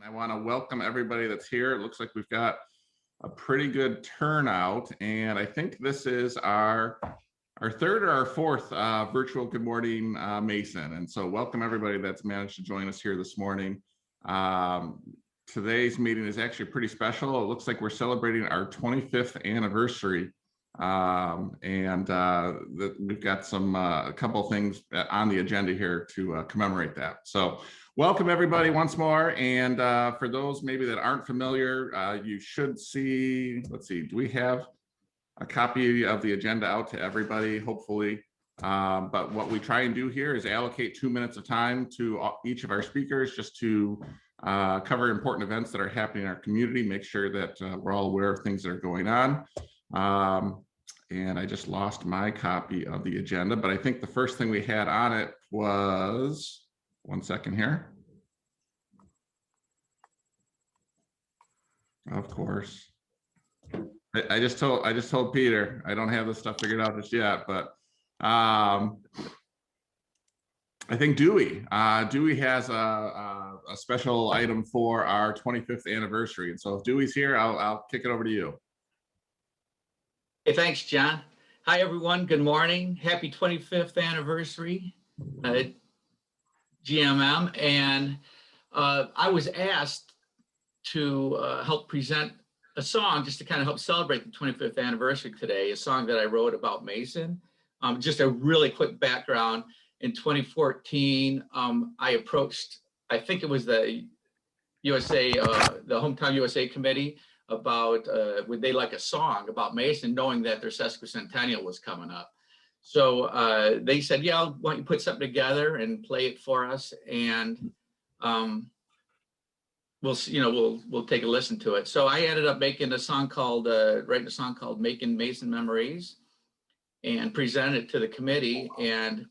I want to welcome everybody that's here. It looks like we've got a pretty good turnout, and I think this is our third or our fourth virtual Good Morning Mason. And so welcome everybody that's managed to join us here this morning. Today's meeting is actually pretty special. It looks like we're celebrating our 25th anniversary. We've got a couple things on the agenda here to commemorate that. So welcome everybody once more. And for those maybe that aren't familiar, you should see, let's see, do we have a copy of the agenda out to everybody, hopefully? But what we try and do here is allocate 2 minutes of time to each of our speakers just to cover important events that are happening in our community, make sure that we're all aware of things that are going on. And I just lost my copy of the agenda, but I think the first thing we had on it was, one second here. Of course. I just told Peter I don't have this stuff figured out just yet, but I think Dewey has a special item for our 25th anniversary. And so if Dewey's here, I'll kick it over to you. Hey, thanks, John. Hi, everyone. Good morning. Happy 25th anniversary, GMM. And I was asked to help present a song just to kind of help celebrate the 25th anniversary today, a song that I wrote about Mason. Just a really quick background. In 2014, I approached, I think it was the USA, the Hometown USA Committee, about would they like a song about Mason, knowing that their sesquicentennial was coming up. So they said, yeah, why don't you put something together and play it for us, and we'll take a listen to it. So I ended up making a song called writing a song called Making Mason Memories, and presented it to the committee, and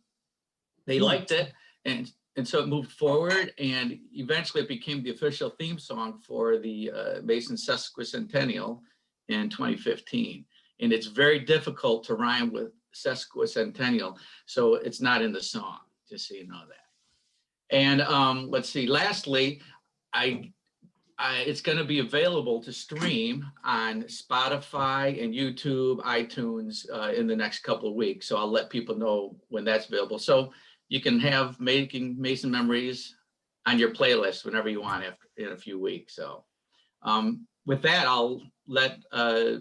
they liked it, and so it moved forward, and eventually it became the official theme song for the Mason Sesquicentennial in 2015. And it's very difficult to rhyme with sesquicentennial, so it's not in the song, just so you know that. And let's see, lastly, it's going to be available to stream on Spotify and YouTube, iTunes in the next couple of weeks. So I'll let people know when that's available. So you can have Making Mason Memories on your playlist whenever you want in a few weeks. So with that, I'll let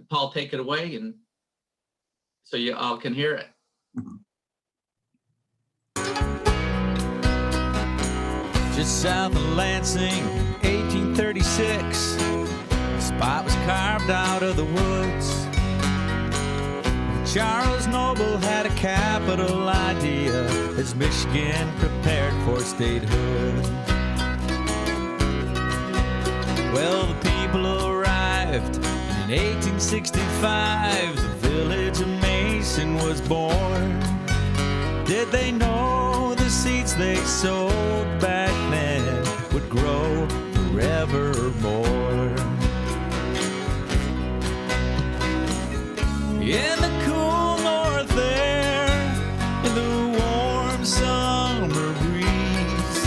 Paul take it away, and so you all can hear it. Just south of Lansing, 1836, the spot was carved out of the woods. Charles Noble had a capital idea as Michigan prepared for statehood. Well, the people arrived in 1865. The village of Mason was born. Did they know the seeds they sowed back then would grow forevermore? In the cool north air, in the warm summer breeze,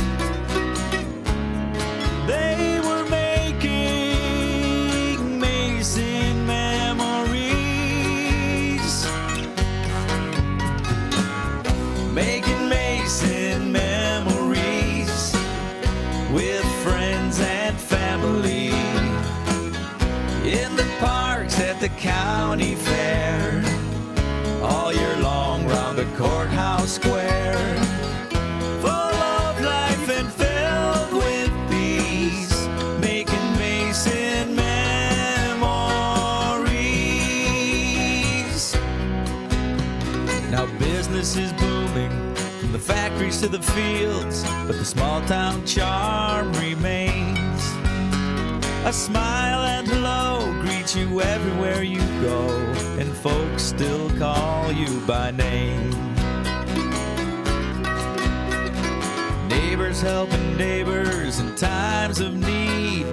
they were making Mason memories. Making Mason memories with friends and family. In the parks at the county fair, all year long round the courthouse square, full of life and filled with peace, making Mason memories. Now business is booming, from the factories to the fields, but the small town charm remains. A smile and hello greet you everywhere you go, and folks still call you by name. Neighbors helping neighbors in times of need,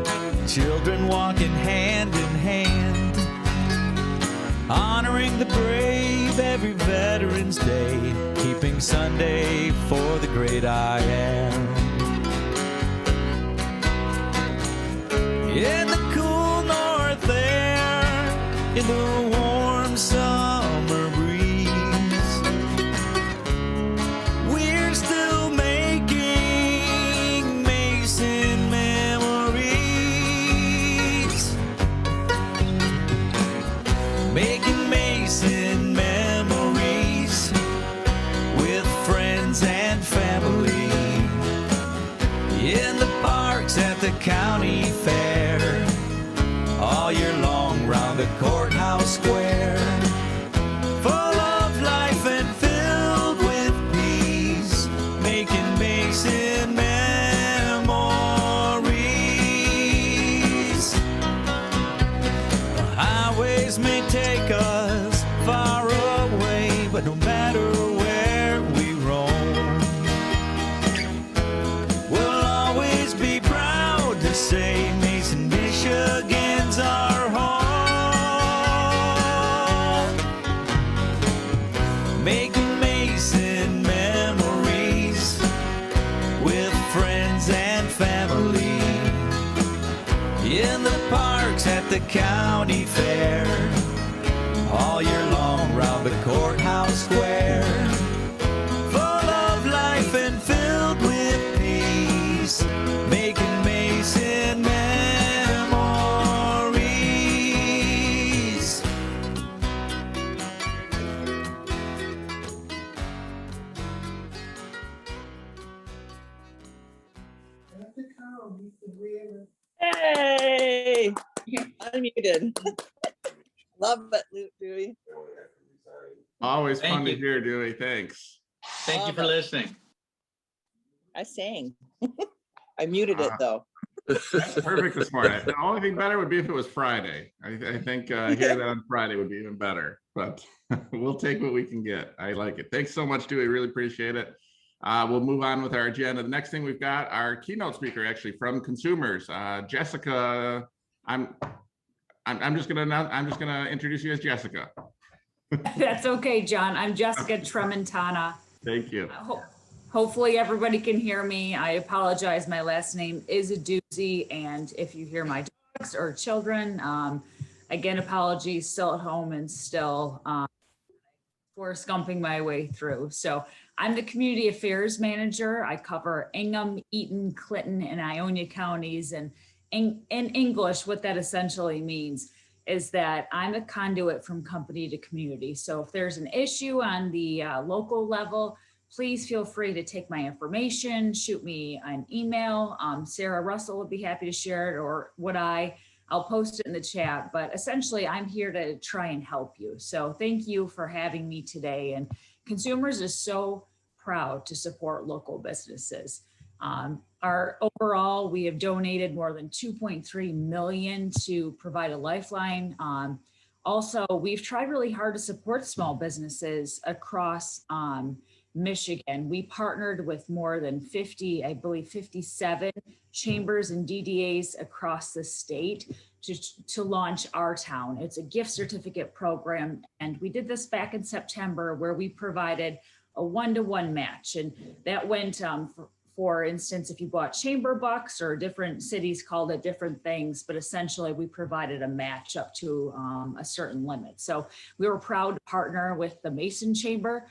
children walking hand in hand, honoring the brave every Veterans Day, keeping Sunday for the great I am. in the cool north air, in the warm summer breeze. We're still making Mason memories, making Mason memories with friends and family, in the parks at the county fair, all year long round the courthouse square, full of life and filled with peace, making Mason memories. The highways may take us far away, but no matter where we roam, we'll always be proud to say Mason, Michigan's our home. Making Mason memories with friends and family, in the parks at the county fair, all year long round the courthouse square, full of life and filled with peace, making Mason memories. Hey, unmuted. Love it, Dewey. Always Thank fun to you. hear, Dewey. Thanks. Thank you for listening. I sang. I muted it though. That's perfect this morning. The only thing better would be if it was Friday. I think hearing that on Friday would be even better, but we'll take what we can get. I like it. Thanks so much, Dewey. Really appreciate it. We'll move on with our agenda. The next thing we've got our keynote speaker actually from Consumers, Jessica. I'm just gonna introduce you as Jessica. That's okay, John. I'm Jessica Tremontana. Thank you. Hopefully everybody can hear me. I apologize. My last name is a doozy. And if you hear my dogs or children, again, apologies, still at home and still force gumping my way through. So I'm the Community Affairs Manager. I cover Ingham, Eaton, Clinton, and Ionia counties. And in English, what that essentially means is that I'm a conduit from company to community. So if there's an issue on the local level, please feel free to take my information, shoot me an email. Sarah Russell would be happy to share it, or would I'll post it in the chat, but essentially I'm here to try and help you. So thank you for having me today. And Consumers is so proud to support local businesses. Overall, we have donated more than 2.3 million to provide a lifeline. Also, we've tried really hard to support small businesses across Michigan. We partnered with more than 50, I believe 57 chambers and DDAs across the state to launch Our Town. It's a gift certificate program. And we did this back in September, where we provided a one-to-one match. And that went, for instance, if you bought chamber bucks, or different cities called it different things, but essentially we provided a match up to a certain limit. So we were proud to partner with the Mason Chamber.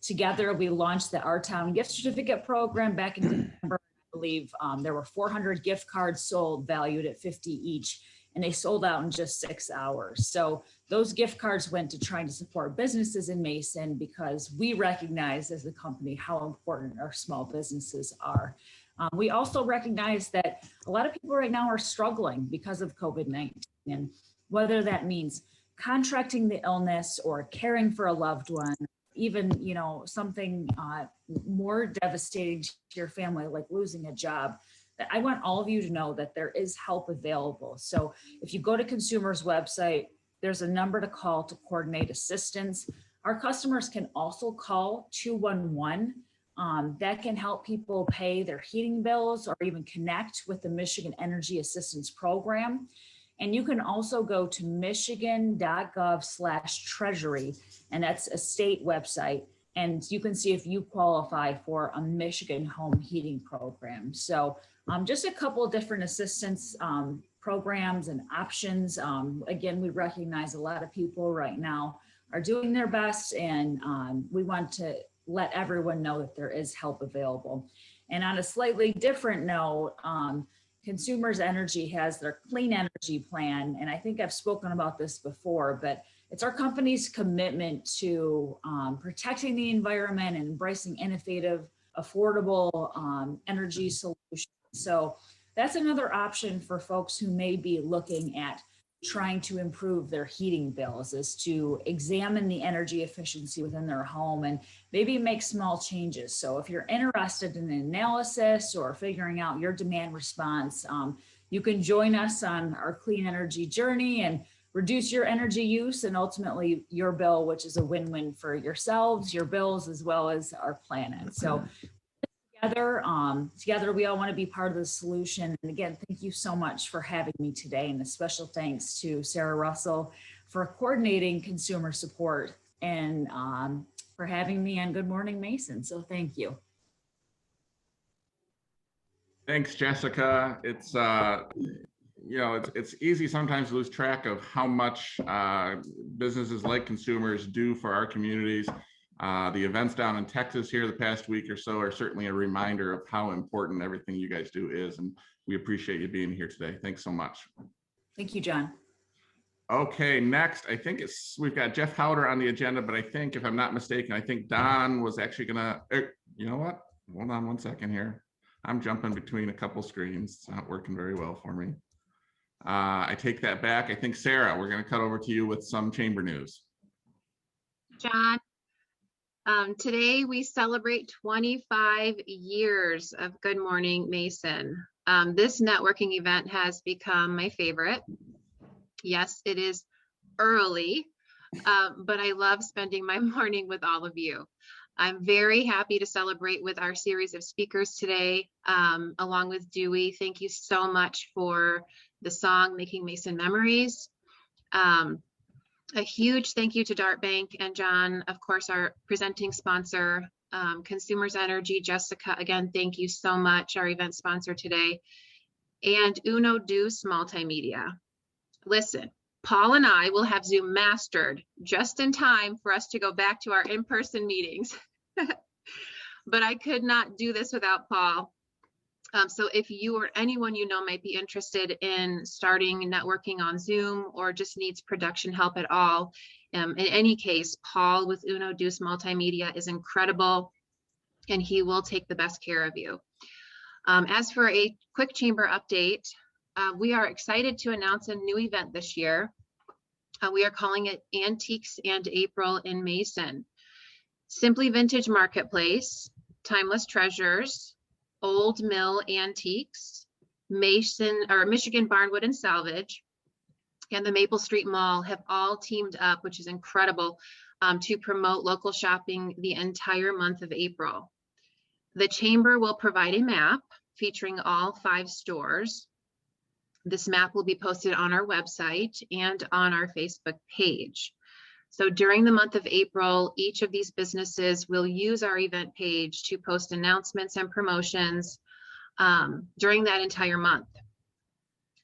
Together, we launched the Our Town gift certificate program back in December. I believe there were 400 gift cards sold, valued at $50 each, and they sold out in just 6 hours. So those gift cards went to trying to support businesses in Mason, because we recognize as a company how important our small businesses are. We also recognize that a lot of people right now are struggling because of COVID-19, and whether that means contracting the illness or caring for a loved one, even, something more devastating to your family, like losing a job, that I want all of you to know that there is help available. So if you go to Consumers website, there's a number to call to coordinate assistance. Our customers can also call 211. That can help people pay their heating bills or even connect with the Michigan Energy Assistance Program. And you can also go to michigan.gov/treasury, and that's a state website. And you can see if you qualify for a Michigan home heating program. So just a couple of different assistance programs and options. Again, we recognize a lot of people right now are doing their best, and we want to let everyone know that there is help available. And on a slightly different note, Consumers Energy has their clean energy plan. And I think I've spoken about this before, but it's our company's commitment to protecting the environment and embracing innovative, affordable energy solutions. So that's another option for folks who may be looking at trying to improve their heating bills, is to examine the energy efficiency within their home and maybe make small changes. So if you're interested in an analysis or figuring out your demand response, you can join us on our clean energy journey and reduce your energy use and ultimately your bill, which is a win-win for yourselves, your bills, as well as our planet. So together we all want to be part of the solution. And again, thank you so much for having me today, and a special thanks to Sarah Russell for coordinating consumer support and for having me on Good Morning Mason. So thank you. Thanks, Jessica. It's it's easy sometimes to lose track of how much businesses like consumers do for our communities. The events down in Texas here the past week or so are certainly a reminder of how important everything you guys do is, and we appreciate you being here today. Thanks so much. Thank you, John. Okay, next, I think we've got Jeff Howder on the agenda, but I think, if I'm not mistaken, I think Don was actually gonna, you know what? Hold on one second here. I'm jumping between a couple screens. It's not working very well for me. I take that back. I think, Sarah, we're gonna cut over to you with some chamber news. John, today we celebrate 25 years of Good Morning Mason. This networking event has become my favorite. Yes, it is early, but I love spending my morning with all of you. I'm very happy to celebrate with our series of speakers today, along with Dewey. Thank you so much for the song, Making Mason Memories. A huge thank you to Dart Bank and John, of course, our presenting sponsor, Consumers Energy. Jessica, again, thank you so much, our event sponsor today, and Uno Deuce Multimedia. Listen, Paul and I will have Zoom mastered just in time for us to go back to our in-person meetings. But I could not do this without Paul. So if you or anyone you know might be interested in starting networking on Zoom or just needs production help at all, in any case, Paul with Uno Deuce Multimedia is incredible, and he will take the best care of you. As for a quick chamber update, we are excited to announce a new event this year. We are calling it Antiques and April in Mason. Simply Vintage Marketplace, Timeless Treasures, Old Mill Antiques, Michigan Barnwood and Salvage, and the Maple Street Mall have all teamed up, which is incredible, to promote local shopping the entire month of April. The Chamber will provide a map featuring all 5 stores. This map will be posted on our website and on our Facebook page. So during the month of April, each of these businesses will use our event page to post announcements and promotions during that entire month.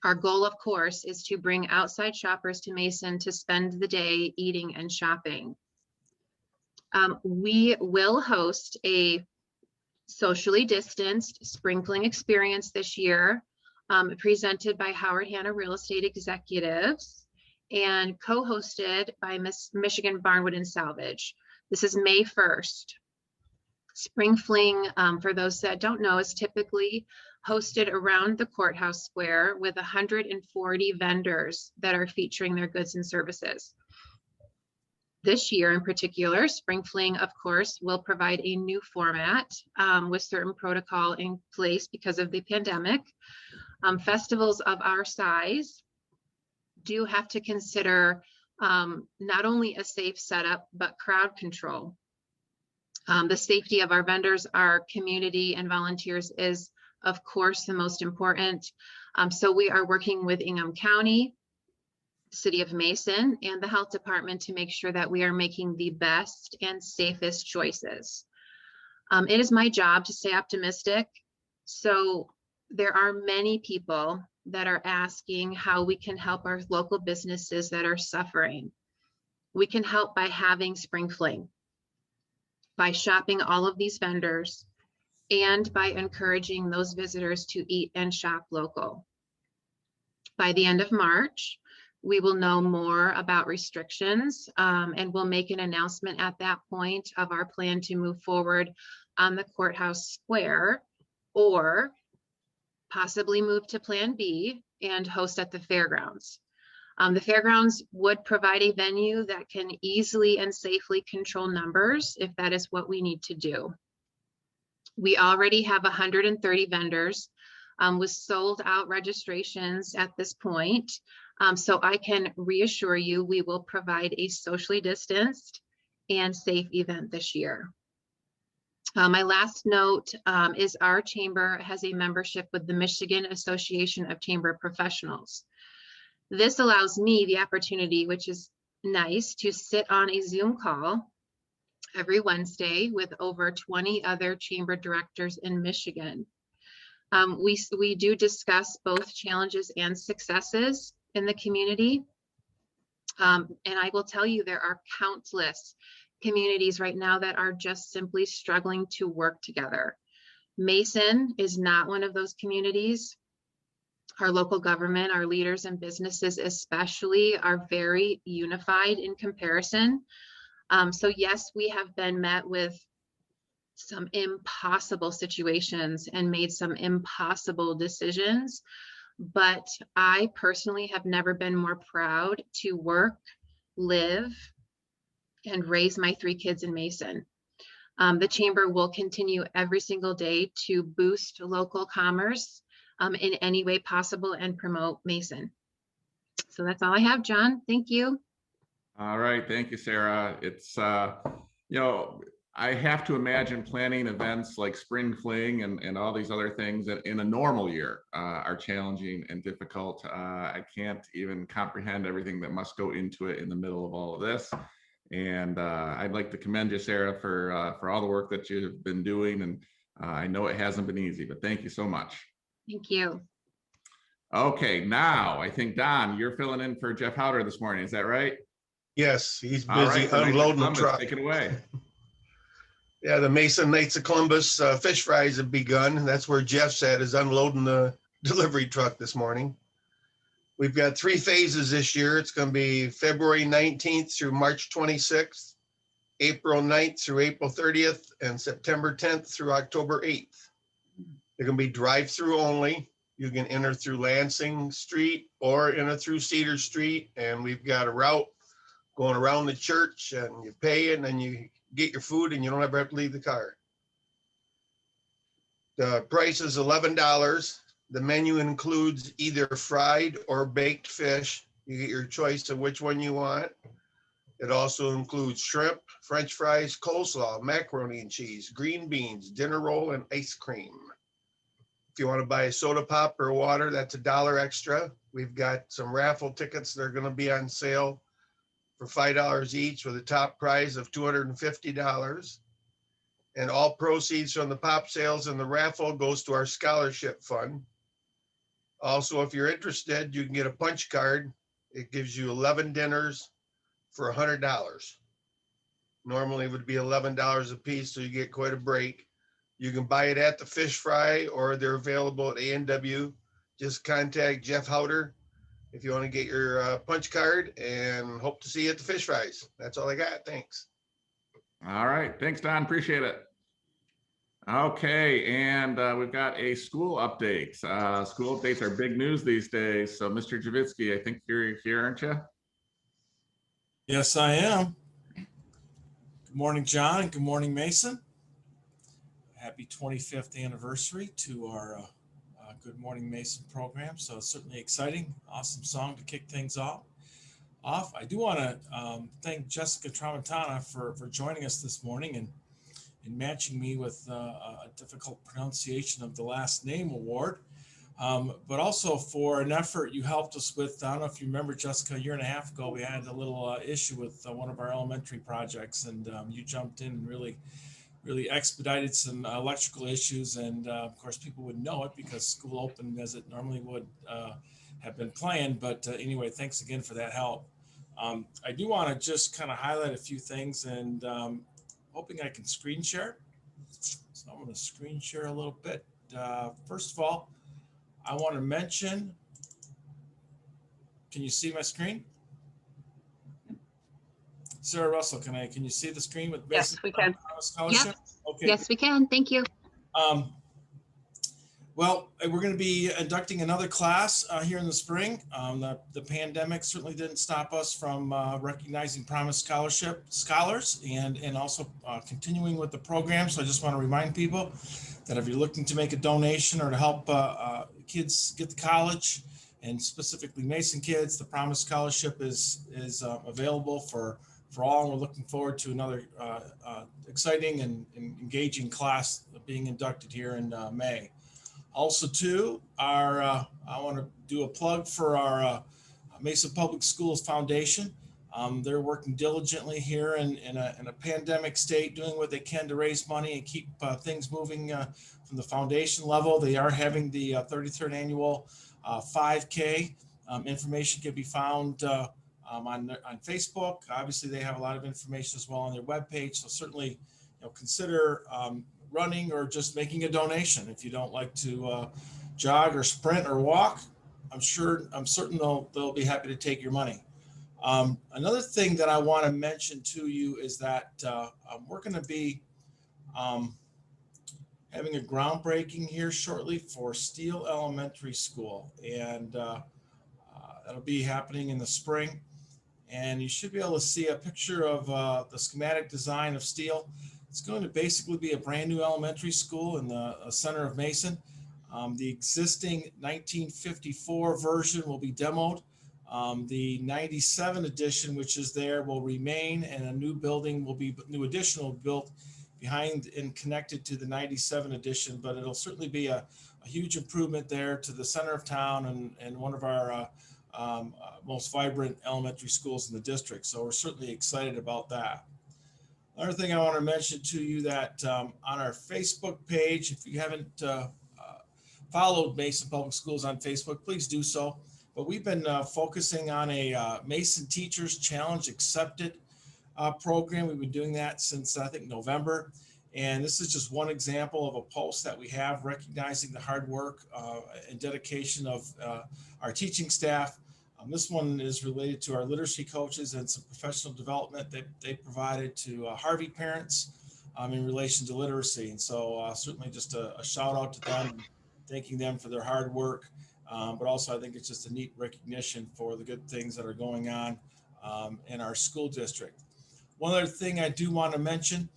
Our goal, of course, is to bring outside shoppers to Mason to spend the day eating and shopping. We will host a socially distanced sprinkling experience this year, presented by Howard Hanna Real Estate Executives and co-hosted by Michigan Barnwood and Salvage. This is May 1st. Spring Fling, for those that don't know, is typically hosted around the courthouse square with 140 vendors that are featuring their goods and services. This year in particular, Spring Fling, of course, will provide a new format with certain protocol in place because of the pandemic. Festivals of our size do have to consider not only a safe setup, but crowd control. The safety of our vendors, our community, and volunteers is, of course, the most important. So we are working with Ingham County, City of Mason, and the Health Department to make sure that we are making the best and safest choices. It is my job to stay optimistic. So there are many people that are asking how we can help our local businesses that are suffering. We can help by having Spring Fling, by shopping all of these vendors, and by encouraging those visitors to eat and shop local. By the end of March, we will know more about restrictions, and we'll make an announcement at that point of our plan to move forward on the courthouse square, or possibly move to Plan B and host at the fairgrounds. The fairgrounds would provide a venue that can easily and safely control numbers if that is what we need to do. We already have 130 vendors with sold out registrations at this point. So I can reassure you, we will provide a socially distanced and safe event this year. My last note is our chamber has a membership with the Michigan Association of Chamber Professionals. This allows me the opportunity, which is nice, to sit on a Zoom call every Wednesday with over 20 other chamber directors in Michigan. We do discuss both challenges and successes in the community. And I will tell you, there are countless communities right now that are just simply struggling to work together. Mason is not one of those communities. Our local government, our leaders and businesses especially, are very unified in comparison. So yes, we have been met with some impossible situations and made some impossible decisions, but I personally have never been more proud to work, live, and raise my 3 kids in Mason. The chamber will continue every single day to boost local commerce in any way possible and promote Mason. So that's all I have, John. Thank you. All right, thank you, Sarah. It's, you know, I have to imagine planning events like Spring Fling and all these other things that in a normal year are challenging and difficult. I can't even comprehend everything that must go into it in the middle of all of this. And I'd like to commend you, Sarah, for all the work that you've been doing. And I know it hasn't been easy, but thank you so much. Thank you. Okay, now I think, Don, you're filling in for Jeff Howder this morning. Is that right? Yes, he's All busy right, the Knights of unloading the Columbus, truck. take it away. Yeah, the Mason Knights of Columbus fish fries have begun. That's where Jeff's at, is unloading the delivery truck this morning. We've got 3 phases this year. It's going to be February 19th through March 26th, April 9th through April 30th, and September 10th through October 8th. They're going to be drive-through only. You can enter through Lansing Street or enter through Cedar Street. And we've got a route going around the church, and you pay and then you get your food and you don't ever have to leave the car. The price is $11. The menu includes either fried or baked fish. You get your choice of which one you want. It also includes shrimp, French fries, coleslaw, macaroni and cheese, green beans, dinner roll, and ice cream. If you want to buy a soda pop or water, that's $1 extra. We've got some raffle tickets that are going to be on sale for $5 each, with a top prize of $250. And all proceeds from the pop sales and the raffle goes to our scholarship fund. Also, if you're interested, you can get a punch card. It gives you 11 dinners for $100. Normally it would be $11 a piece, so you get quite a break. You can buy it at the Fish Fry, or they're available at A&W. Just contact Jeff Howder if you want to get your punch card, and hope to see you at the Fish Fries. That's all I got. Thanks. All right, thanks, Don, appreciate it. Okay, and we've got a school update. School updates are big news these days. So Mr. Javitsky, I think you're here, aren't you? Yes, I am. Good morning, John, and good morning, Mason. Happy 25th anniversary to our Good Morning Mason program. So it's certainly exciting, awesome song to kick things off. I do want to thank Jessica Tramontana for joining us this morning and matching me with a difficult pronunciation of the last name award, but also for an effort you helped us with. I don't know if you remember, Jessica, a year and a half ago, we had a little issue with one of our elementary projects, and you jumped in and really really expedited some electrical issues, and of course people would know it because school opened as it normally would have been planned. But anyway, thanks again for that help. I do want to just kind of highlight a few things, and hoping I can screen share. So I'm going to screen share a little bit. First of all, I want to mention, can you see my screen? Sarah Russell, can you see the screen with Yes, Mason we can. Scholarship? Yep. Okay. Yes, we can. Thank you. Well, we're going to be inducting another class here in the spring. The pandemic certainly didn't stop us from recognizing Promise Scholarship scholars and also continuing with the program. So I just want to remind people that if you're looking to make a donation or to help kids get to college, and specifically Mason kids, the Promise Scholarship is available for all. And we're looking forward to another exciting and engaging class being inducted here in May. Also, too, I want to do a plug for our Mesa Public Schools Foundation. They're working diligently here in a pandemic state, doing what they can to raise money and keep things moving from the foundation level. They are having the 33rd annual 5K. Information can be found on Facebook. Obviously, they have a lot of information as well on their webpage. So certainly, consider running or just making a donation. If you don't like to jog or sprint or walk, I'm certain they'll be happy to take your money. Another thing that I want to mention to you is that we're going to be having a groundbreaking here shortly for Steele Elementary School, and that'll be happening in the spring. And you should be able to see a picture of the schematic design of Steele. It's going to basically be a brand new elementary school in the center of Mason. The existing 1954 version will be demoed. The 97 edition, which is there, will remain, and a new addition will be built behind and connected to the 97 edition. But it'll certainly be a huge improvement there to the center of town and one of our most vibrant elementary schools in the district. So we're certainly excited about that. Another thing I want to mention to you that on our Facebook page, if you haven't followed Mason Public Schools on Facebook, please do so. But we've been focusing on a Mason Teachers Challenge Accepted program. We've been doing that since I think November. And this is just one example of a post that we have recognizing the hard work and dedication of our teaching staff. This one is related to our literacy coaches and some professional development that they provided to Harvey parents in relation to literacy. And so certainly just a shout out to them, and thanking them for their hard work. But also I think it's just a neat recognition for the good things that are going on in our school district. One other thing I do want to mention,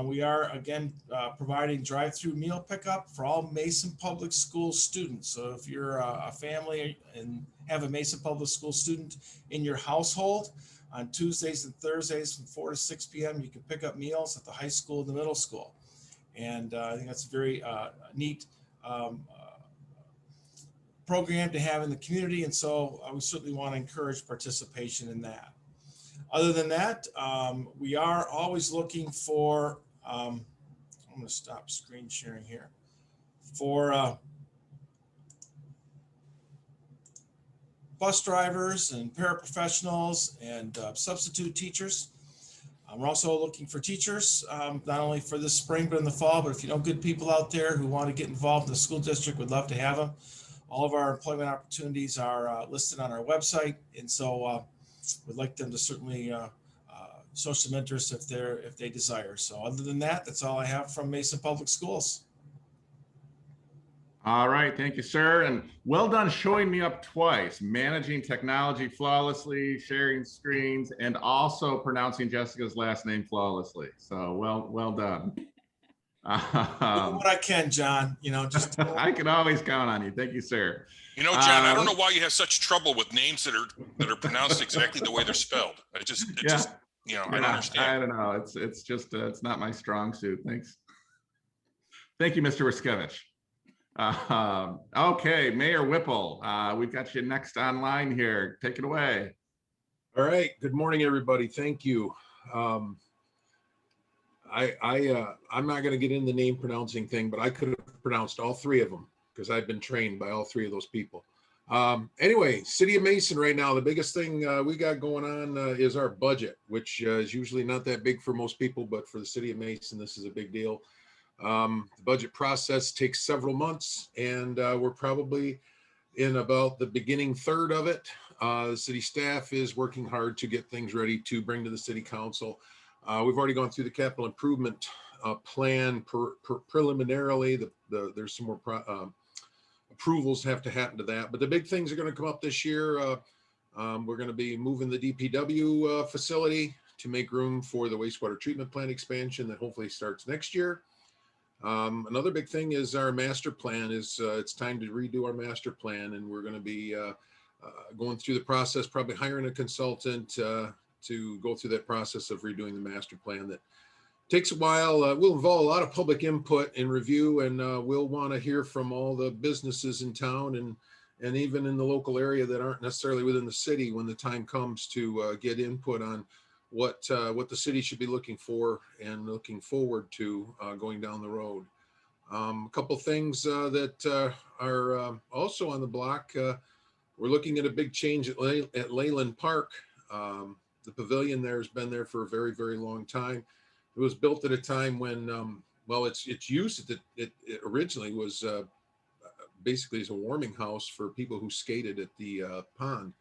we are again providing drive-through meal pickup for all Mason Public School students. So if you're a family and have a Mason Public School student in your household, on Tuesdays and Thursdays from 4 to 6 p.m., you can pick up meals at the high school and the middle school. And I think that's a very neat program to have in the community. And so we certainly want to encourage participation in that. Other than that, we are always looking for, I'm going to stop screen sharing here, for bus drivers and paraprofessionals and substitute teachers. We're also looking for teachers, not only for this spring, but in the fall. But if you know good people out there who want to get involved in the school district, we'd love to have them. All of our employment opportunities are listed on our website. And so we'd like them to certainly show some interest if they desire. So other than that, that's all I have from Mason Public Schools. All right, thank you, sir. And well done showing me up twice, managing technology flawlessly, sharing screens, and also pronouncing Jessica's last name flawlessly. So well done. What I can, John, just I can always count on you. Thank you, sir. John, I don't know why you have such trouble with names that are pronounced exactly the way they're spelled. I don't understand. I don't know. It's just it's not my strong suit. Thanks. Thank you, Mr. Wiskevich. Okay, Mayor Whipple, we've got you next online here. Take it away. All right. Good morning, everybody. Thank you. I'm not going to get in the name pronouncing thing, but I could have pronounced all three of them because I've been trained by all three of those people. Anyway, City of Mason right now, the biggest thing we got going on is our budget, which is usually not that big for most people, but for the City of Mason, this is a big deal. The budget process takes several months, and we're probably in about the beginning third of it. The city staff is working hard to get things ready to bring to the city council. We've already gone through the capital improvement plan preliminarily. There's some more approvals have to happen to that, but the big things are going to come up this year. We're going to be moving the DPW facility to make room for the wastewater treatment plant expansion that hopefully starts next year. Another big thing is our master plan. It's time to redo our master plan, and we're going to be going through the process, probably hiring a consultant to go through that process of redoing the master plan. That takes a while. Will involve a lot of public input and review, and we'll want to hear from all the businesses in town and even in the local area that aren't necessarily within the city when the time comes to get input on what the city should be looking for and looking forward to going down the road. A couple things that are also on the block. We're looking at a big change at Leyland Park. The pavilion there has been there for a very, very long time. It was built at a time when, well, its use it originally was basically as a warming house for people who skated at the pond.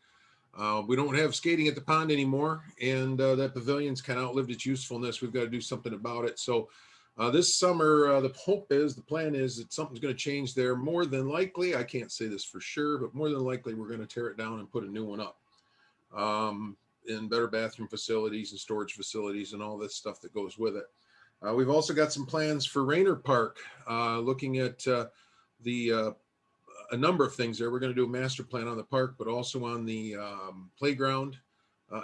We don't have skating at the pond anymore, and that pavilion's kind of outlived its usefulness. We've got to do something about it. So this summer, the plan is that something's going to change there. More than likely, I can't say this for sure, but more than likely, we're going to tear it down and put a new one up. In better bathroom facilities and storage facilities and all this stuff that goes with it. We've also got some plans for Rayner Park, looking at a number of things there. We're going to do a master plan on the park, but also on the playground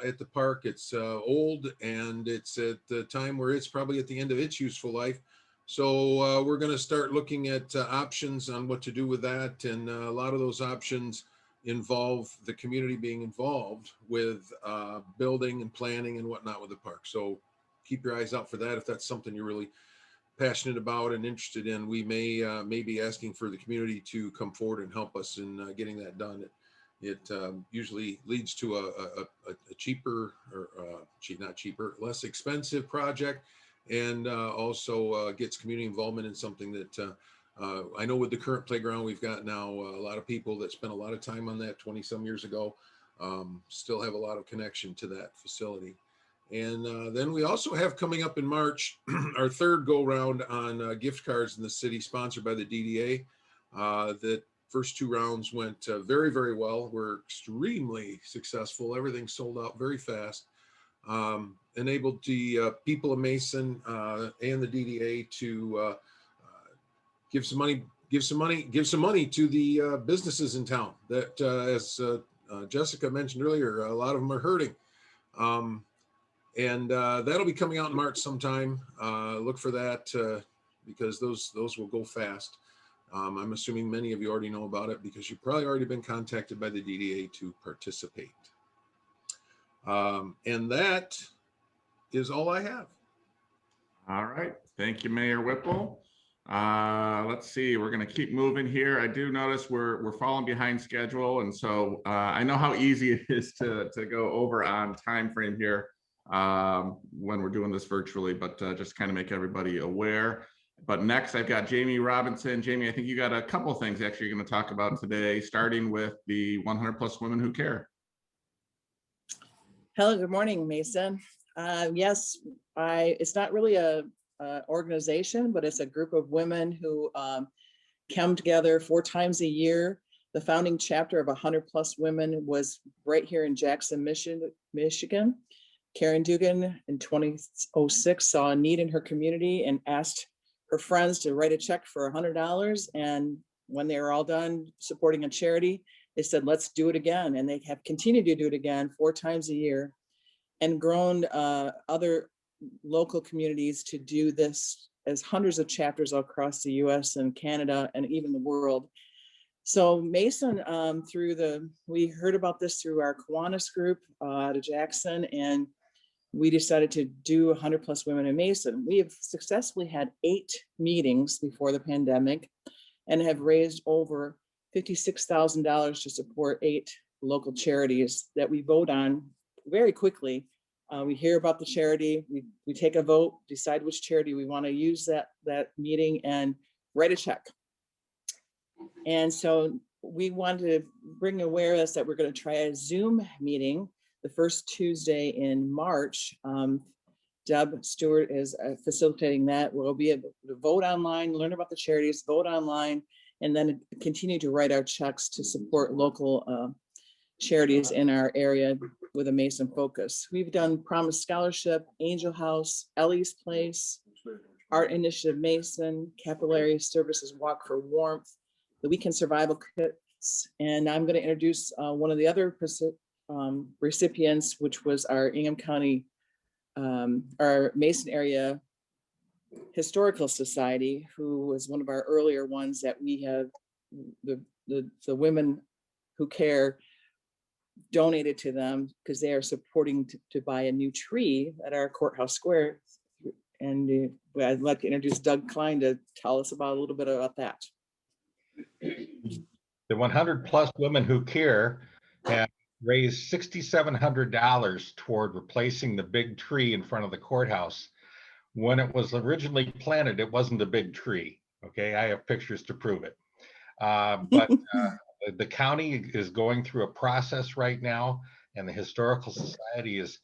at the park. It's old, and it's at the time where it's probably at the end of its useful life. So we're going to start looking at options on what to do with that. And a lot of those options involve the community being involved with building and planning and whatnot with the park. So keep your eyes out for that. If that's something you're really passionate about and interested in, we may be asking for the community to come forward and help us in getting that done. It usually leads to a cheaper, or not cheaper, less expensive project, and also gets community involvement in something that I know with the current playground we've got now, a lot of people that spent a lot of time on that 20 some years ago still have a lot of connection to that facility. And then we also have coming up in March, our third go round on gift cards in the city, sponsored by the DDA. The first two rounds went very, very well. We're extremely successful. Everything sold out very fast. Enabled the people of Mason and the DDA to give some money to the businesses in town that, as Jessica mentioned earlier, a lot of them are hurting. And that'll be coming out in March sometime. Look for that because those will go fast. I'm assuming many of you already know about it because you've probably already been contacted by the DDA to participate. And that is all I have. All right. Thank you, Mayor Whipple. Let's see, we're going to keep moving here. I do notice we're falling behind schedule. And so I know how easy it is to go over on time frame here when we're doing this virtually, but just kind of make everybody aware. But next I've got Jamie Robinson. Jamie, I think you got a couple of things actually you're going to talk about today, starting with the 100 plus women who care. Hello, good morning, Mason. Yes, it's not really a organization, but it's a group of women who come together 4 times a year. The founding chapter of 100 plus women was right here in Jackson, Michigan. Karen Dugan in 2006 saw a need in her community and asked her friends to write a check for $100. And when they were all done supporting a charity, they said, let's do it again. And they have continued to do it again 4 times a year and grown other local communities to do this as hundreds of chapters across the US and Canada and even the world. So Mason, we heard about this through our Kiwanis group out of Jackson, and we decided to do 100+ Women in Mason. We have successfully had 8 meetings before the pandemic and have raised over $56,000 to support 8 local charities that we vote on very quickly. We hear about the charity, we take a vote, decide which charity we want to use that meeting, and write a check. And so we wanted to bring awareness that we're going to try a Zoom meeting the first Tuesday in March. Deb Stewart is facilitating that. We'll be able to vote online, learn about the charities, vote online, and then continue to write our checks to support local charities in our area with a Mason focus. We've done Promise Scholarship, Angel House, Ellie's Place, Art Initiative Mason, Capillary Services Walk for Warmth, the Weekend Survival Kits, and I'm going to introduce one of the other recipients, which was our Ingham County, our Mason area Historical Society, who was one of our earlier ones that we have the Women Who Care donated to them because they are supporting to buy a new tree at our Courthouse Square. And I'd like to introduce Doug Klein to tell us about a little bit about that. The 100+ Women Who Care have raised $6,700 toward replacing the big tree in front of the courthouse. When it was originally planted, it wasn't a big tree. Okay, I have pictures to prove it. But the county is going through a process right now, and the Historical Society is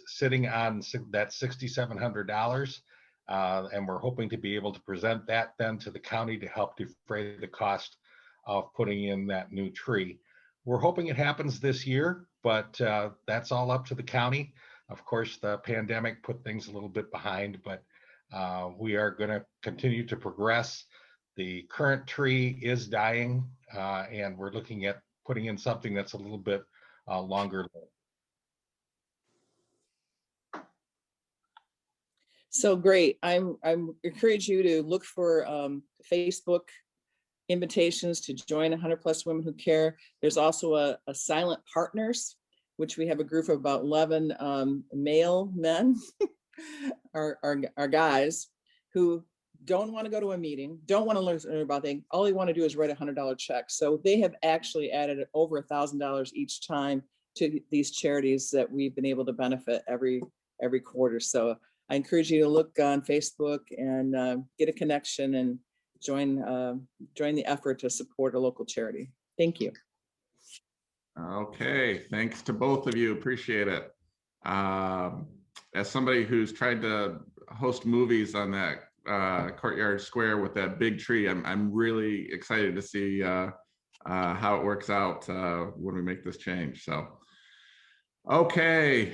sitting on that $6,700. And we're hoping to be able to present that then to the county to help defray the cost of putting in that new tree. We're hoping it happens this year, but that's all up to the county. Of course, the pandemic put things a little bit behind, but we are going to continue to progress. The current tree is dying, and we're looking at putting in something that's a little bit longer lived. So great. I'm encourage you to look for Facebook invitations to join 100+ Women Who Care. There's also a Silent Partners, which we have a group of about 11 male men, our guys, who don't want to go to a meeting, don't want to learn about things. All they want to do is write a $100 check. So they have actually added over $1,000 each time to these charities that we've been able to benefit every quarter. So I encourage you to look on Facebook and get a connection and join the effort to support a local charity. Thank you. Okay, thanks to both of you. Appreciate it. As somebody who's tried to host movies on that Courtyard Square with that big tree, I'm really excited to see how it works out when we make this change. So. Okay,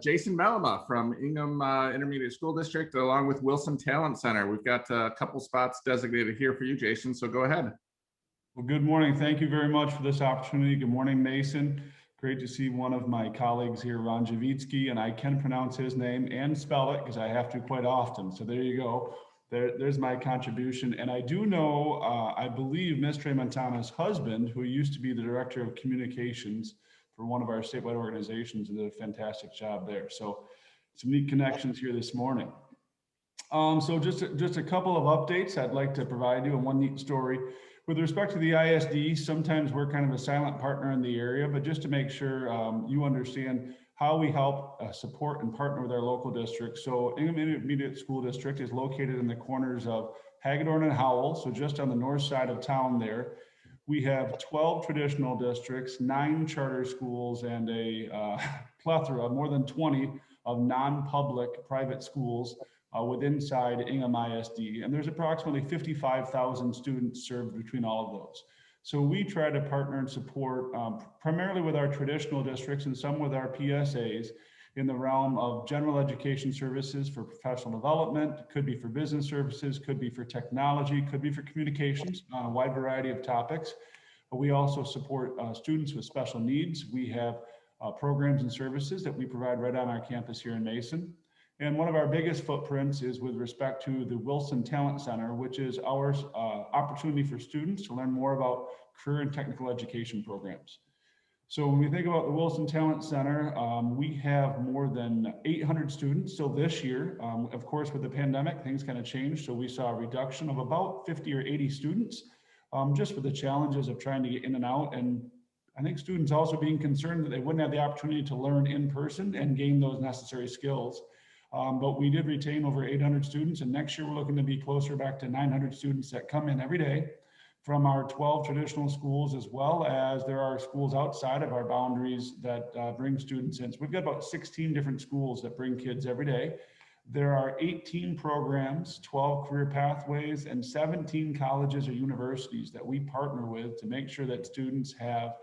Jason Malama from Ingham Intermediate School District, along with Wilson Talent Center. We've got a couple spots designated here for you, Jason, so go ahead. Well, good morning. Thank you very much for this opportunity. Good morning, Mason. Great to see one of my colleagues here, Ron Javitsky, and I can pronounce his name and spell it because I have to quite often. So there you go. There's my contribution. And I do know, I believe Ms. Tramontana's husband, who used to be the Director of Communications for one of our statewide organizations, and did a fantastic job there. So some neat connections here this morning. So just a couple of updates I'd like to provide you, and one neat story. With respect to the ISD, sometimes we're kind of a silent partner in the area, but just to make sure you understand how we help support and partner with our local districts. So Ingham Intermediate School District is located in the corners of Hagedorn and Howell, so just on the north side of town there. We have 12 traditional districts, 9 charter schools, and a plethora, more than 20 of non-public private schools within inside Ingham ISD. And there's approximately 55,000 students served between all of those. So we try to partner and support primarily with our traditional districts and some with our PSAs in the realm of general education services for professional development, could be for business services, could be for technology, could be for communications on a wide variety of topics. But we also support students with special needs. We have programs and services that we provide right on our campus here in Mason. And one of our biggest footprints is with respect to the Wilson Talent Center, which is our opportunity for students to learn more about career and technical education programs. So when we think about the Wilson Talent Center, we have more than 800 students still this year. Of course, with the pandemic, things kind of changed. So we saw a reduction of about 50 or 80 students, just for the challenges of trying to get in and out. And I think students also being concerned that they wouldn't have the opportunity to learn in person and gain those necessary skills. But we did retain over 800 students, and next year we're looking to be closer back to 900 students that come in every day from our 12 traditional schools, as well as there are schools outside of our boundaries that bring students in. So we've got about 16 different schools that bring kids every day. There are 18 programs, 12 career pathways, and 17 colleges or universities that we partner with to make sure that students have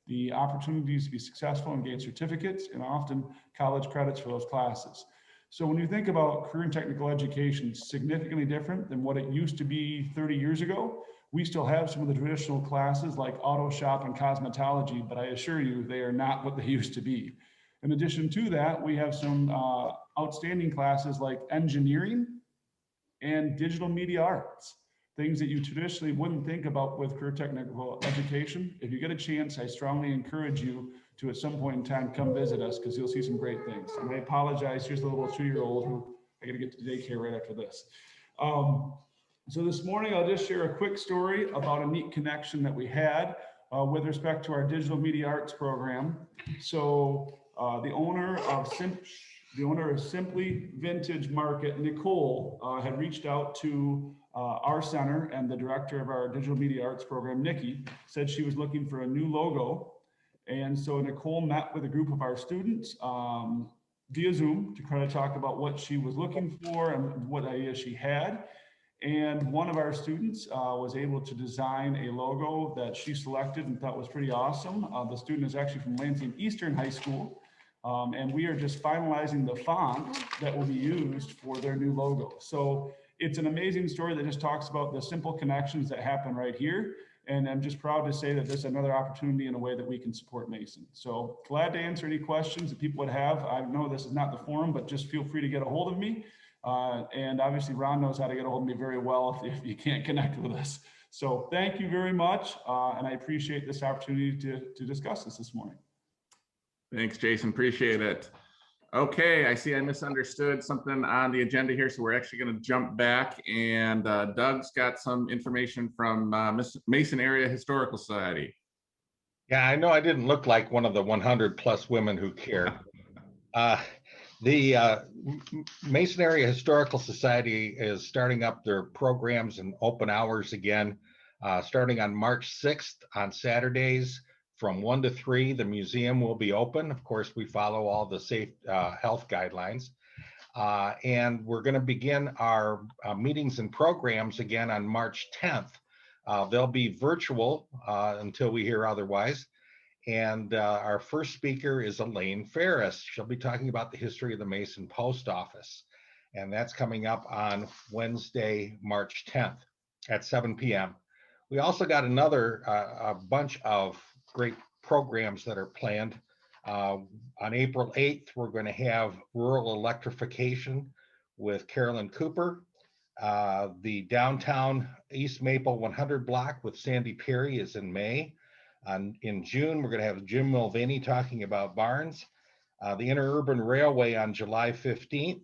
the opportunities to be successful and gain certificates and often college credits for those classes. So when you think about career and technical education, significantly different than what it used to be 30 years ago. We still have some of the traditional classes like auto shop and cosmetology, but I assure you they are not what they used to be. In addition to that, we have some outstanding classes like engineering and digital media arts, things that you traditionally wouldn't think about with career technical education. If you get a chance, I strongly encourage you to at some point in time come visit us, because you'll see some great things. And I apologize, here's the little 2-year-old who I got to get to daycare right after this. So this morning, I'll just share a quick story about a neat connection that we had with respect to our digital media arts program. So the owner of Simply Vintage Market, Nicole, had reached out to our center, and the director of our digital media arts program, Nikki, said she was looking for a new logo. And so Nicole met with a group of our students via Zoom to kind of talk about what she was looking for and what ideas she had. And one of our students was able to design a logo that she selected and thought was pretty awesome. The student is actually from Lansing Eastern High School. And we are just finalizing the font that will be used for their new logo. So it's an amazing story that just talks about the simple connections that happen right here. And I'm just proud to say that this is another opportunity in a way that we can support Mason. So glad to answer any questions that people would have. I know this is not the forum, but just feel free to get a hold of me. And obviously Ron knows how to get a hold of me very well if you can't connect with us. So thank you very much. And I appreciate this opportunity to discuss this morning. Thanks, Jason. Appreciate it. Okay, I see I misunderstood something on the agenda here, so we're actually going to jump back, and Doug's got some information from Mason Area Historical Society. Yeah, I know I didn't look like one of the 100 plus women who care. The Mason Area Historical Society is starting up their programs and open hours again, starting on March 6th on Saturdays from 1 to 3. The museum will be open. Of course, we follow all the safe health guidelines. And we're going to begin our meetings and programs again on March 10th. They'll be virtual until we hear otherwise. And our first speaker is Elaine Ferris. She'll be talking about the history of the Mason Post Office. And that's coming up on Wednesday, March 10th at 7 p.m. We also got another a bunch of great programs that are planned. On April 8th, we're going to have rural electrification with Carolyn Cooper. The downtown East Maple 100 block with Sandy Perry is in May. In June, we're going to have Jim Mulvaney talking about barns. The Interurban Railway on July 15th.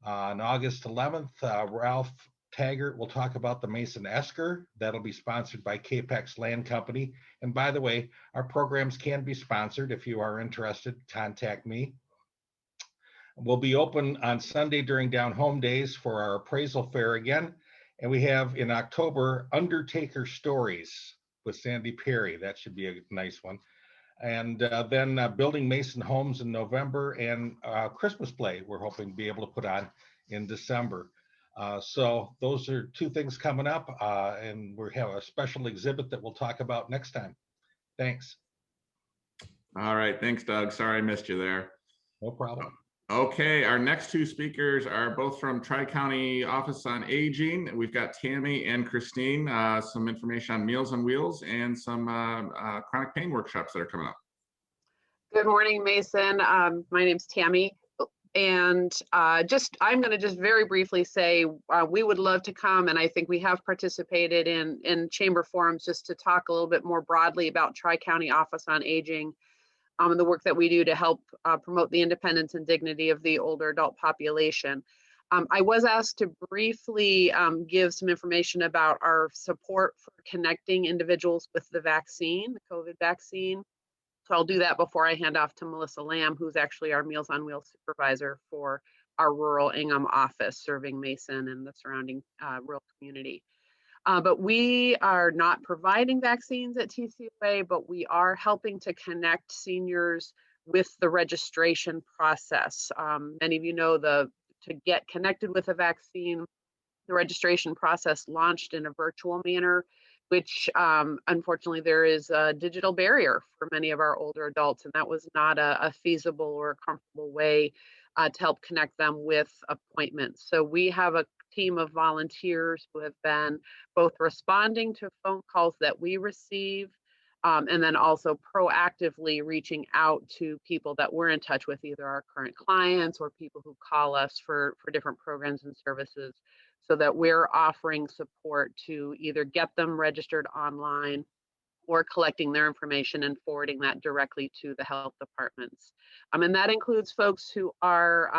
On August 11th, Ralph Taggart will talk about the Mason Esker. That'll be sponsored by Capex Land Company. And by the way, our programs can be sponsored. If you are interested, contact me. We'll be open on Sunday during Down Home Days for our appraisal fair again. And we have in October, Undertaker Stories with Sandy Perry. That should be a nice one. And then Building Mason Homes in November, and Christmas Play we're hoping to be able to put on in December. So those are two things coming up, and we have a special exhibit that we'll talk about next time. Thanks. All right, thanks, Doug. Sorry I missed you there. No problem. Okay, our next two speakers are both from Tri-County Office on Aging. We've got Tammy and Christine, some information on Meals on Wheels and some chronic pain workshops that are coming up. Good morning, Mason. My name's Tammy. And I'm going to just very briefly say we would love to come, and I think we have participated in chamber forums just to talk a little bit more broadly about Tri-County Office on Aging and the work that we do to help promote the independence and dignity of the older adult population. I was asked to briefly give some information about our support for connecting individuals with the vaccine, the COVID vaccine. So I'll do that before I hand off to Melissa Lamb, who's actually our Meals on Wheels supervisor for our rural Ingham office serving Mason and the surrounding rural community. But we are not providing vaccines at TCOA, but we are helping to connect seniors with the registration process. Many of you know to get connected with a vaccine, the registration process launched in a virtual manner, which unfortunately there is a digital barrier for many of our older adults, and that was not a feasible or a comfortable way to help connect them with appointments. So we have a team of volunteers who have been both responding to phone calls that we receive and then also proactively reaching out to people that we're in touch with, either our current clients or people who call us for different programs and services, so that we're offering support to either get them registered online or collecting their information and forwarding that directly to the health departments. And that includes folks who are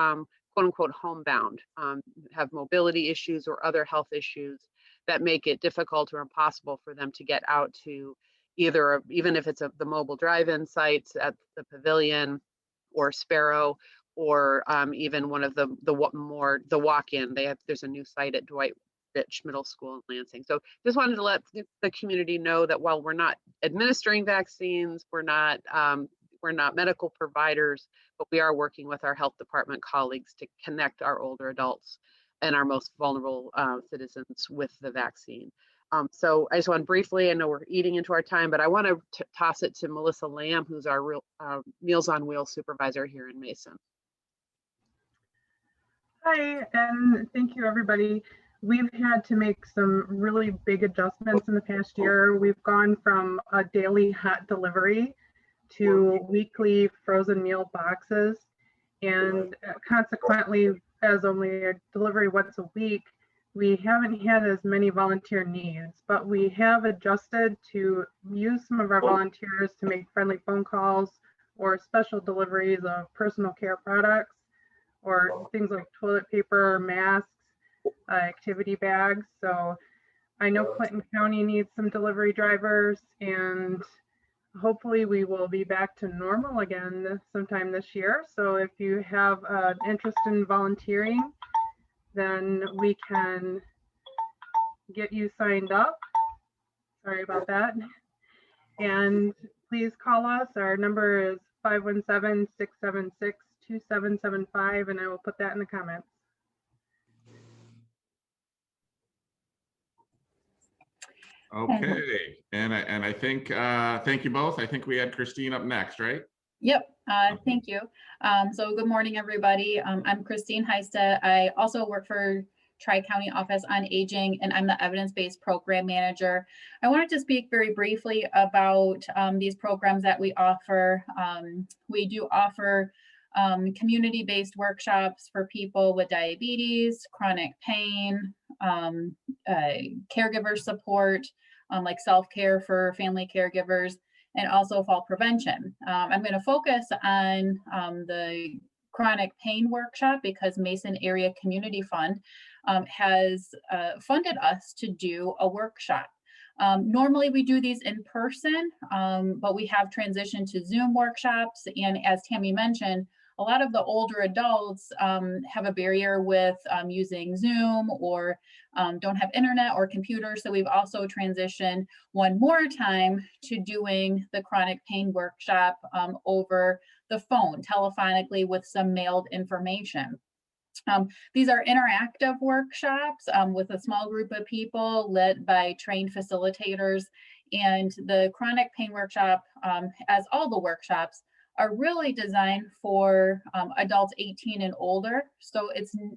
quote unquote homebound, have mobility issues or other health issues that make it difficult or impossible for them to get out to either, even if it's the mobile drive-in sites at the Pavilion or Sparrow, or even one of the walk-in. There's a new site at Dwight Rich Middle School in Lansing. So just wanted to let the community know that while we're not administering vaccines, we're not medical providers, but we are working with our health department colleagues to connect our older adults and our most vulnerable citizens with the vaccine. So I just want to briefly, I know we're eating into our time, but I want to toss it to Melissa Lamb, who's our Meals on Wheels supervisor here in Mason. Hi, and thank you, everybody. We've had to make some really big adjustments in the past year. We've gone from a daily hot delivery to weekly frozen meal boxes. And consequently, as only a delivery once a week, we haven't had as many volunteer needs, but we have adjusted to use some of our volunteers to make friendly phone calls or special deliveries of personal care products, or things like toilet paper, masks, activity bags. So I know Clinton County needs some delivery drivers, and hopefully we will be back to normal again sometime this year. So if you have an interest in volunteering, then we can get you signed up. Sorry about that. And please call us. Our number is 517-676-2775, and I will put that in the comments. Okay, and I think, thank you both. I think we had Christine up next, right? Yep, thank you. So good morning, everybody. I'm Christine Heiste. I also work for Tri-County Office on Aging, and I'm the evidence-based program manager. I wanted to speak very briefly about these programs that we offer. We do offer community-based workshops for people with diabetes, chronic pain, caregiver support, like self-care for family caregivers, and also fall prevention. I'm going to focus on the chronic pain workshop because Mason Area Community Fund has funded us to do a workshop. Normally we do these in person, but we have transitioned to Zoom workshops. And as Tammy mentioned, a lot of the older adults have a barrier with using Zoom or don't have internet or computer. So we've also transitioned one more time to doing the chronic pain workshop over the phone, telephonically, with some mailed information. These are interactive workshops with a small group of people led by trained facilitators. And the chronic pain workshop, as all the workshops, are really designed for adults 18 and older. So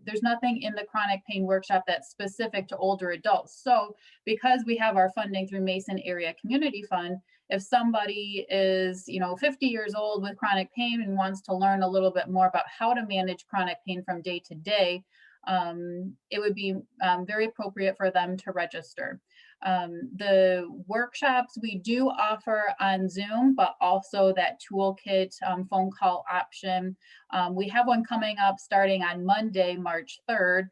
there's nothing in the chronic pain workshop that's specific to older adults. So because we have our funding through Mason Area Community Fund, if somebody is, 50 years old with chronic pain and wants to learn a little bit more about how to manage chronic pain from day to day, it would be very appropriate for them to register. The workshops we do offer on Zoom, but also that toolkit phone call option. We have one coming up starting on Monday, March 3rd.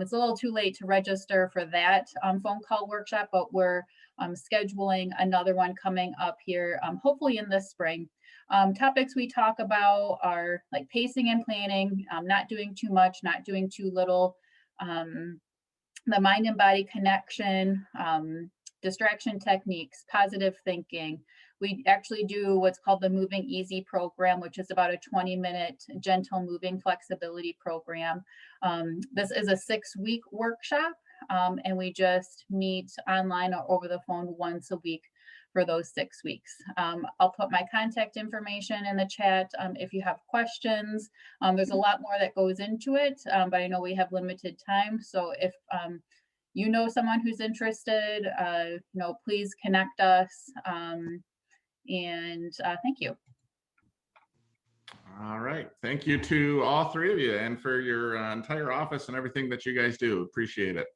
It's a little too late to register for that phone call workshop, but we're scheduling another one coming up here, hopefully in the spring. Topics we talk about are like pacing and planning, not doing too much, not doing too little, the mind and body connection, distraction techniques, positive thinking. We actually do what's called the Moving Easy program, which is about a 20-minute gentle moving flexibility program. This is a 6-week workshop, and we just meet online or over the phone once a week for those 6 weeks. I'll put my contact information in the chat if you have questions. There's a lot more that goes into it, but I know we have limited time. So if you know someone who's interested, please connect us. And thank you. All right. Thank you to all three of you and for your entire office and everything that you guys do. Appreciate it.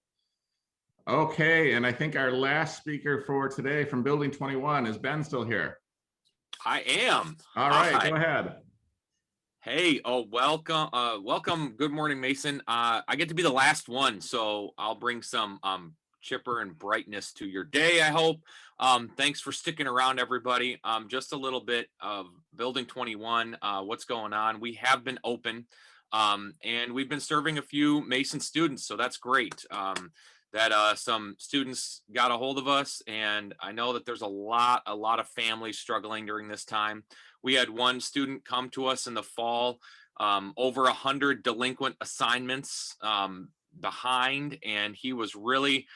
Okay, and I think our last speaker for today from Building 21, is Ben still here? I am. All right, go ahead. Hey, welcome. Welcome. Good morning, Mason. I get to be the last one, so I'll bring some chipper and brightness to your day, I hope. Thanks for sticking around, everybody. Just a little bit of Building 21, what's going on. We have been open, and we've been serving a few Mason students, so that's great. That some students got a hold of us, and I know that there's a lot of families struggling during this time. We had one student come to us in the fall, over 100 delinquent assignments behind, and he was really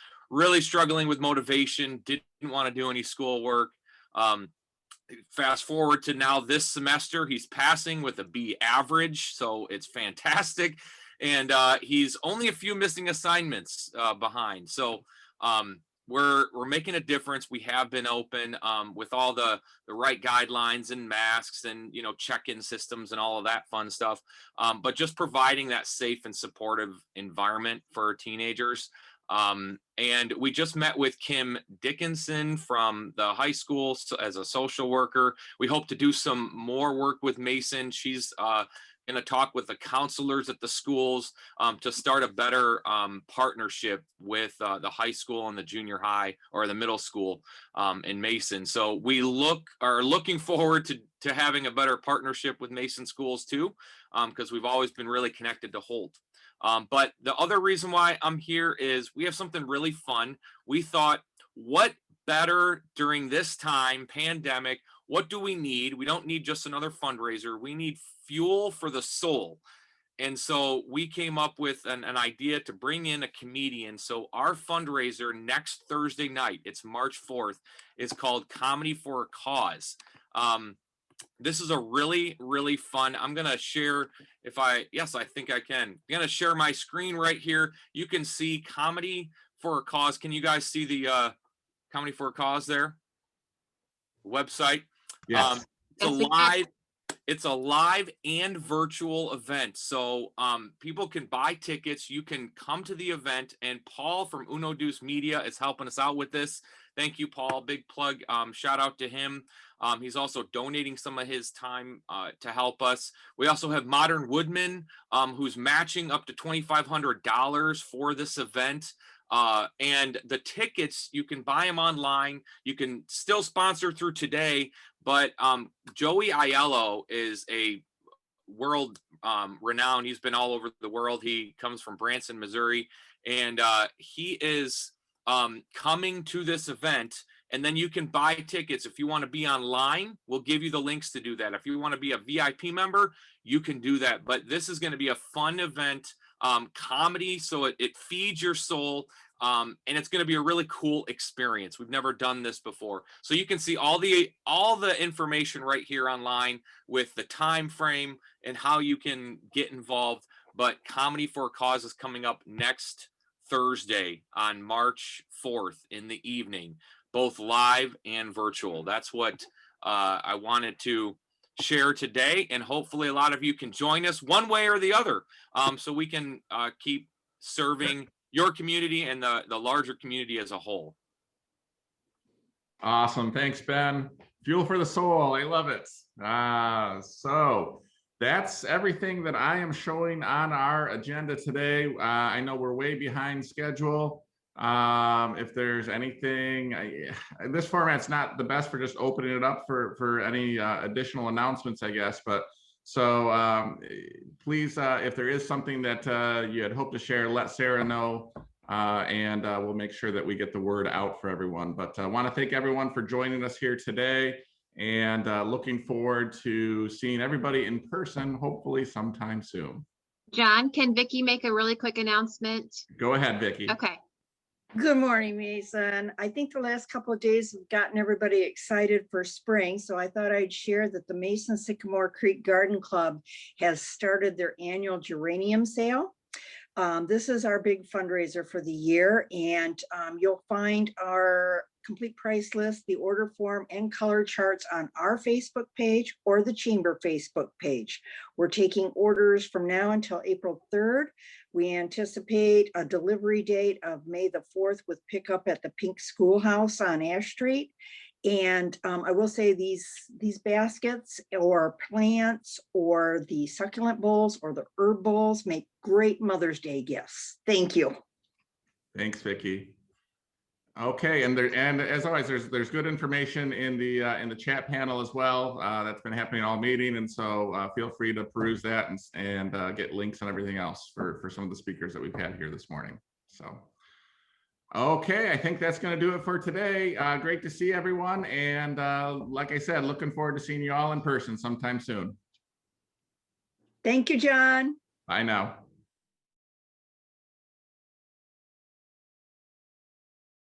struggling with motivation, didn't want to do any schoolwork. Fast forward to now this semester, he's passing with a B average, so it's fantastic. And he's only a few missing assignments behind. So we're making a difference. We have been open with all the right guidelines and masks and, check-in systems and all of that fun stuff. But just providing that safe and supportive environment for teenagers. And we just met with Kim Dickinson from the high school as a social worker. We hope to do some more work with Mason. She's going to talk with the counselors at the schools to start a better partnership with the high school and the junior high or the middle school in Mason. So we are looking forward to having a better partnership with Mason schools too, because we've always been really connected to Holt. But the other reason why I'm here is we have something really fun. We thought, what better during this time, pandemic, what do we need? We don't need just another fundraiser. We need fuel for the soul. And so we came up with an idea to bring in a comedian. So our fundraiser next Thursday night, it's March 4th, is called Comedy for a Cause. This is a really fun. I'm going to share yes, I think I can. I'm going to share my screen right here. You can see Comedy for a Cause. Can you guys see the Comedy for a Cause there? Website. Yes. It's a live and virtual event. So people can buy tickets. You can come to the event, and Paul from Uno Deuce Media is helping us out with this. Thank you, Paul. Big plug. Shout out to him. He's also donating some of his time to help us. We also have Modern Woodman, who's matching up to $2,500 for this event. And the tickets, you can buy them online. You can still sponsor through today, but Joey Aiello is a world renowned. He's been all over the world. He comes from Branson, Missouri, and he is coming to this event. And then you can buy tickets. If you want to be online, we'll give you the links to do that. If you want to be a VIP member, you can do that. But this is going to be a fun event, comedy, so it feeds your soul. And it's going to be a really cool experience. We've never done this before. So you can see all the information right here online with the time frame and how you can get involved. But Comedy for a Cause is coming up next Thursday on March 4th in the evening, both live and virtual. That's what I wanted to share today, and hopefully a lot of you can join us one way or the other, so we can keep serving your community and the larger community as a whole. Awesome. Thanks, Ben. Fuel for the soul. I love it. So that's everything that I am showing on our agenda today. I know we're way behind schedule. If there's anything, this format's not the best for just opening it up for any additional announcements, I guess. But so please, if there is something that you had hoped to share, let Sarah know, and we'll make sure that we get the word out for everyone. But I want to thank everyone for joining us here today, and looking forward to seeing everybody in person, hopefully sometime soon. John, can Vicky make a really quick announcement? Go ahead, Vicky. Okay. Good morning, Mason. I think the last couple of days have gotten everybody excited for spring, so I thought I'd share that the Mason Sycamore Creek Garden Club has started their annual geranium sale. This is our big fundraiser for the year, and you'll find our complete price list, the order form, and color charts on our Facebook page or the Chamber Facebook page. We're taking orders from now until April 3rd. We anticipate a delivery date of May the 4th with pickup at the Pink Schoolhouse on Ash Street. And I will say these baskets or plants or the succulent bowls or the herb bowls make great Mother's Day gifts. Thank you. Thanks, Vicky. Okay, and as always, there's good information in the chat panel as well. That's been happening all meeting, and so feel free to peruse that and get links and everything else for some of the speakers that we've had here this morning. So, okay, I think that's going to do it for today. Great to see everyone, and like I said, looking forward to seeing you all in person sometime soon. Thank you, John. Bye now.